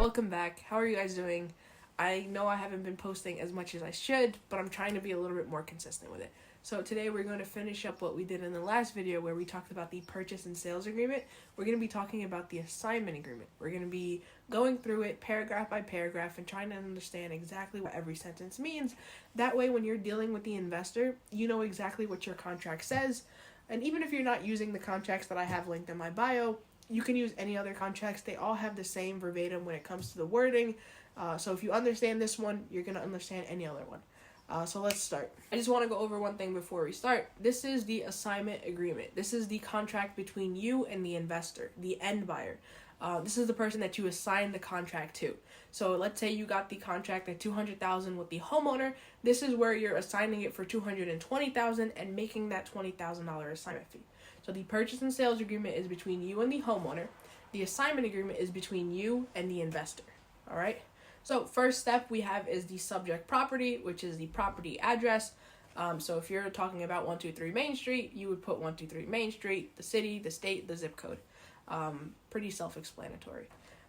welcome back. How are you guys doing? I know I haven't been posting as much as I should, but I'm trying to be a little bit more consistent with it. So today we're going to finish up what we did in the last video where we talked about the purchase and sales agreement. We're going to be talking about the assignment agreement. We're going to be going through it paragraph by paragraph and trying to understand exactly what every sentence means. That way, when you're dealing with the investor, you know exactly what your contract says. And even if you're not using the contracts that I have linked in my bio, you can use any other contracts. They all have the same verbatim when it comes to the wording. So if you understand this one, you're going to understand any other one. So let's start. I just want to go over one thing before we start. This is the assignment agreement. This is the contract between you and the investor, the end buyer. This is the person that you assign the contract to. So let's say you got the contract at $200,000 with the homeowner. This is where you're assigning it for $220,000 and making that $20,000 assignment fee. So the purchase and sales agreement is between you and the homeowner. The assignment agreement is between you and the investor. All right. So first step we have is the subject property, which is the property address. So if you're talking about 123 Main Street, you would put 123 Main Street, the city, the state, the zip code. Pretty self-explanatory.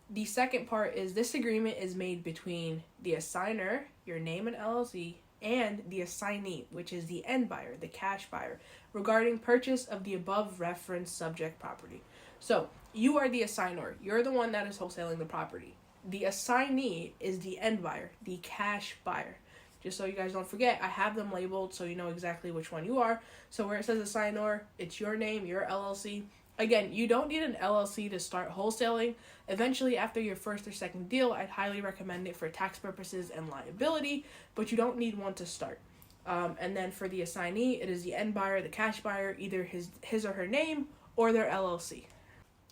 The second part is this agreement is made between the assigner, your name and LLC, and the assignee, which is the end buyer, the cash buyer, regarding purchase of the above referenced subject property. So you are the assigner. You're the one that is wholesaling the property. The assignee is the end buyer, the cash buyer. Just so you guys don't forget, I have them labeled so you know exactly which one you are. So where it says assignor, it's your name, your LLC. Again, you don't need an LLC to start wholesaling. Eventually, after your first or second deal, I'd highly recommend it for tax purposes and liability, but you don't need one to start. And then for the assignee, it is the end buyer, the cash buyer, either his or her name or their LLC.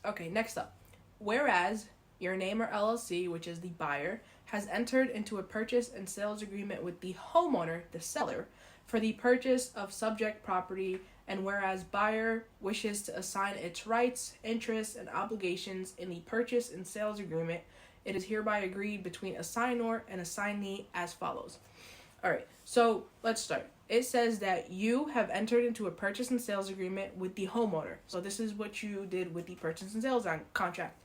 Okay, next up. Whereas your name or LLC, which is the buyer, has entered into a purchase and sales agreement with the homeowner, the seller, for the purchase of subject property, and whereas buyer wishes to assign its rights, interests, and obligations in the purchase and sales agreement, it is hereby agreed between assignor and assignee as follows. All right, so let's start. It says that you have entered into a purchase and sales agreement with the homeowner. So this is what you did with the purchase and sales contract.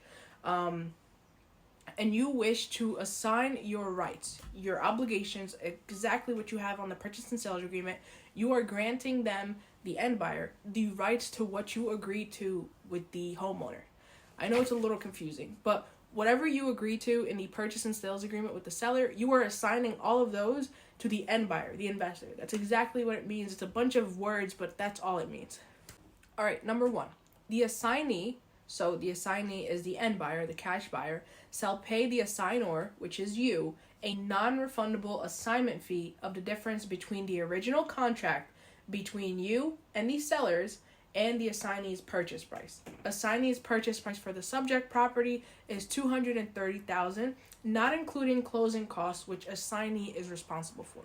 And you wish to assign your rights, your obligations, exactly what you have on the purchase and sales agreement. You are granting them, the end buyer, the rights to what you agreed to with the homeowner. I know it's a little confusing, but whatever you agree to in the purchase and sales agreement with the seller, you are assigning all of those to the end buyer, the investor. That's exactly what it means. It's a bunch of words, but that's all it means. All right, number one, the assignee. So the assignee is the end buyer, the cash buyer, shall pay the assignor, which is you, a non-refundable assignment fee of the difference between the original contract between you and the sellers and the assignee's purchase price. Assignee's purchase price for the subject property is $230,000, not including closing costs, which assignee is responsible for.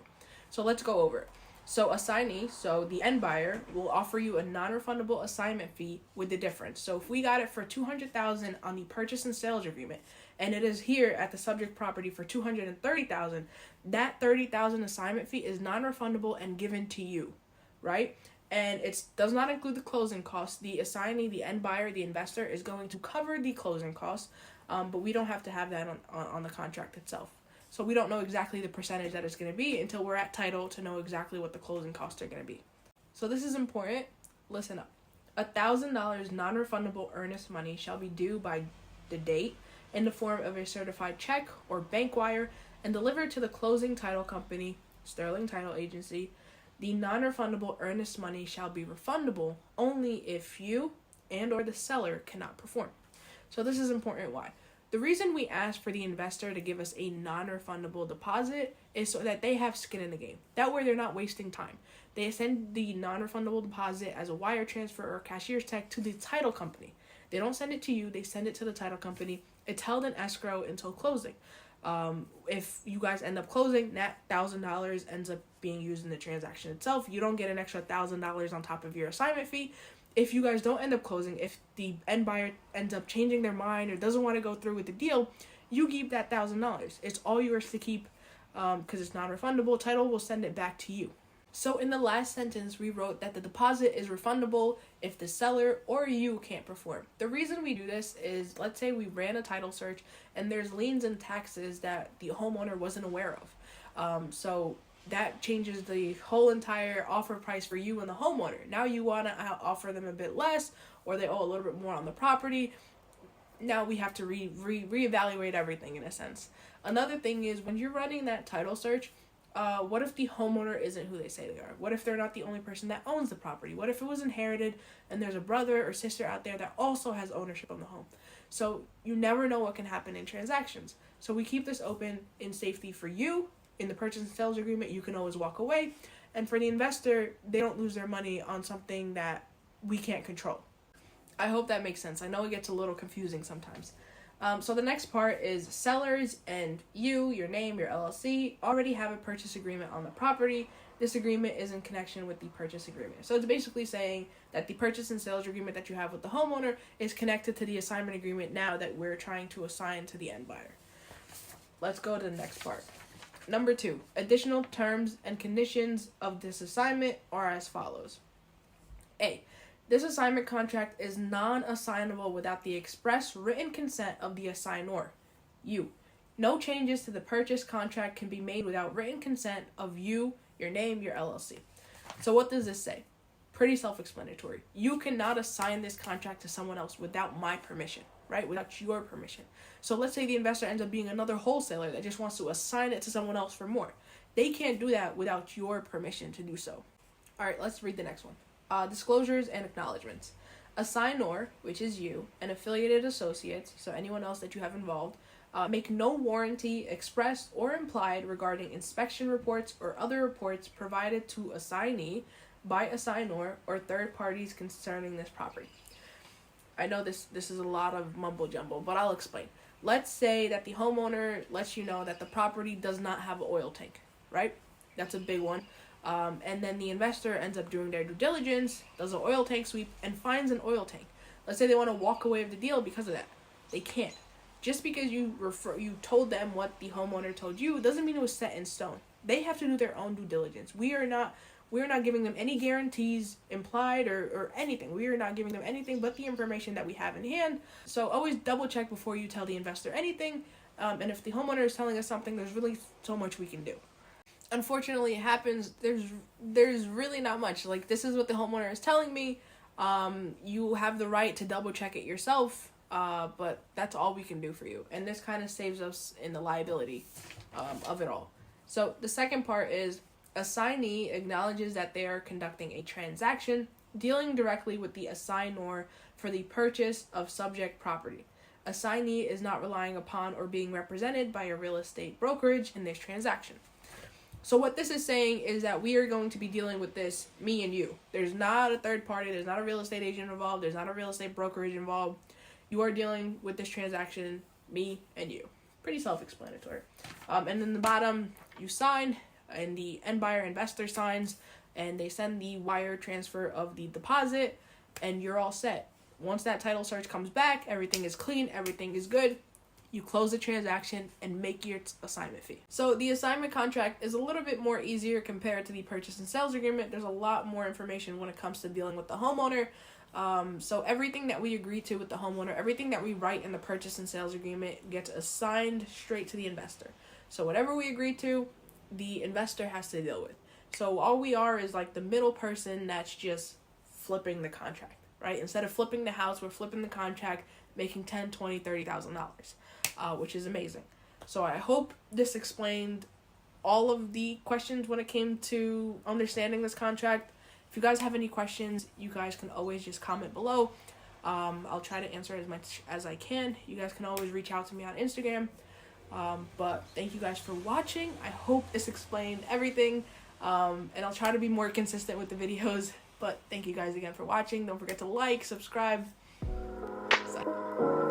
So let's go over it. So assignee, so the end buyer, will offer you a non-refundable assignment fee with the difference. So if we got it for $200,000 on the purchase and sales agreement, and it is here at the subject property for $230,000, that $30,000 assignment fee is non-refundable and given to you, right? And it does not include the closing costs. The assignee, the end buyer, the investor is going to cover the closing costs, but we don't have to have that on the contract itself. So we don't know exactly the percentage that it's going to be until we're at title to know exactly what the closing costs are going to be. So this is important. Listen up. $1,000 non-refundable earnest money shall be due by the date in the form of a certified check or bank wire and delivered to the closing title company, Sterling Title Agency. The non-refundable earnest money shall be refundable only if you and or the seller cannot perform. So this is important. Why? The reason we ask for the investor to give us a non-refundable deposit is so that they have skin in the game. That way they're not wasting time. They send the non-refundable deposit as a wire transfer or cashier's check to the title company. They don't send it to you. They send it to the title company. It's held in escrow until closing. If you guys end up closing, that $1,000 ends up being used in the transaction itself. You don't get an extra $1,000 on top of your assignment fee. If you guys don't end up closing, if the end buyer ends up changing their mind or doesn't want to go through with the deal, you keep that $1,000. It's all yours to keep because it's non-refundable. Title will send it back to you. So in the last sentence, we wrote that the deposit is refundable if the seller or you can't perform. The reason we do this is, let's say we ran a title search and there's liens and taxes that the homeowner wasn't aware of. So that changes the whole entire offer price for you and the homeowner. Now you want to offer them a bit less, or they owe a little bit more on the property. Now we have to reevaluate everything in a sense. Another thing is, when you're running that title search, what if the homeowner isn't who they say they are? What if they're not the only person that owns the property? What if it was inherited and there's a brother or sister out there that also has ownership of the home? So you never know what can happen in transactions. So we keep this open in safety for you. In the purchase and sales agreement, you can always walk away. And for the investor, they don't lose their money on something that we can't control. I hope that makes sense. I know it gets a little confusing sometimes. So the next part is sellers and you, your name, your LLC, already have a purchase agreement on the property. This agreement is in connection with the purchase agreement. So it's basically saying that the purchase and sales agreement that you have with the homeowner is connected to the assignment agreement now that we're trying to assign to the end buyer. Let's go to the next part. Number 2, additional terms and conditions of this assignment are as follows. A, this assignment contract is non-assignable without the express written consent of the assignor. You. No changes to the purchase contract can be made without written consent of you, your name, your LLC. So what does this say? Pretty self-explanatory. You cannot assign this contract to someone else without my permission, right? Without your permission. So let's say the investor ends up being another wholesaler that just wants to assign it to someone else for more. They can't do that without your permission to do so. All right, let's read the next one. Disclosures and acknowledgements. Assignor, which is you, and affiliated associates, so anyone else that you have involved, make no warranty expressed or implied regarding inspection reports or other reports provided to assignee by assignor or third parties concerning this property. I know this is a lot of mumbo jumbo, but I'll explain. Let's say that the homeowner lets you know that the property does not have an oil tank, right? That's a big one. And then the investor ends up doing their due diligence, does an oil tank sweep, and finds an oil tank. Let's say they want to walk away with the deal because of that. They can't. Just because you told them what the homeowner told you doesn't mean it was set in stone. They have to do their own due diligence. We are not giving them any guarantees implied or anything. We are not giving them anything but the information that we have in hand. So always double check before you tell the investor anything. And if the homeowner is telling us something, there's really so much we can do. Unfortunately, it happens. There's really not much. Like, this is what the homeowner is telling me. You have the right to double check it yourself, but that's all we can do for you. And this kind of saves us in the liability of it all. So the second part is assignee acknowledges that they are conducting a transaction dealing directly with the assignor for the purchase of subject property. Assignee is not relying upon or being represented by a real estate brokerage in this transaction. So what this is saying is that we are going to be dealing with this, me and you. There's not a third party. There's not a real estate agent involved. There's not a real estate brokerage involved. You are dealing with this transaction, me and you. Pretty self-explanatory. And then the bottom, you sign, and the end buyer investor signs, and they send the wire transfer of the deposit, and you're all set. Once that title search comes back, everything is clean, everything is good. You close the transaction and make your assignment fee. So the assignment contract is a little bit more easier compared to the purchase and sales agreement. There's a lot more information when it comes to dealing with the homeowner. So everything that we agree to with the homeowner, everything that we write in the purchase and sales agreement gets assigned straight to the investor. So whatever we agree to, the investor has to deal with. So all we are is like the middle person that's just flipping the contract, right? Instead of flipping the house, we're flipping the contract, making $10,000, $20,000, $30,000, which is amazing. So I hope this explained all of the questions when it came to understanding this contract. If you guys have any questions, you guys can always just comment below. I'll try to answer as much as I can. You guys can always reach out to me on Instagram. But thank you guys for watching. I hope this explained everything. And I'll try to be more consistent with the videos. But thank you guys again for watching. Don't forget to like, subscribe. So.